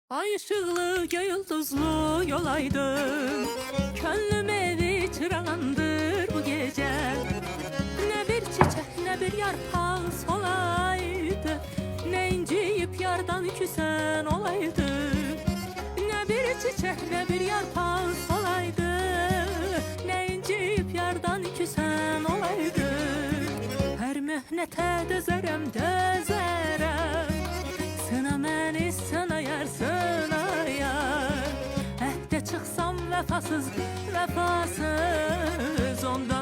Ay ışıklı, göy yıldızlı yolaydım. Könlüm evi çırağındır bu gece. Ne bir çiçek ne bir yarpaq solaydı, ne inciyip yardan küsen olaydı. Ne bir çiçek ne bir yarpaq solaydı, ne inciyip yardan küsen olaydı. Her mehnete dözərəm, dözərəm. Sına məni, sına yar, sına yar. Əhdə çıxsam vəfasız, vəfasız ondan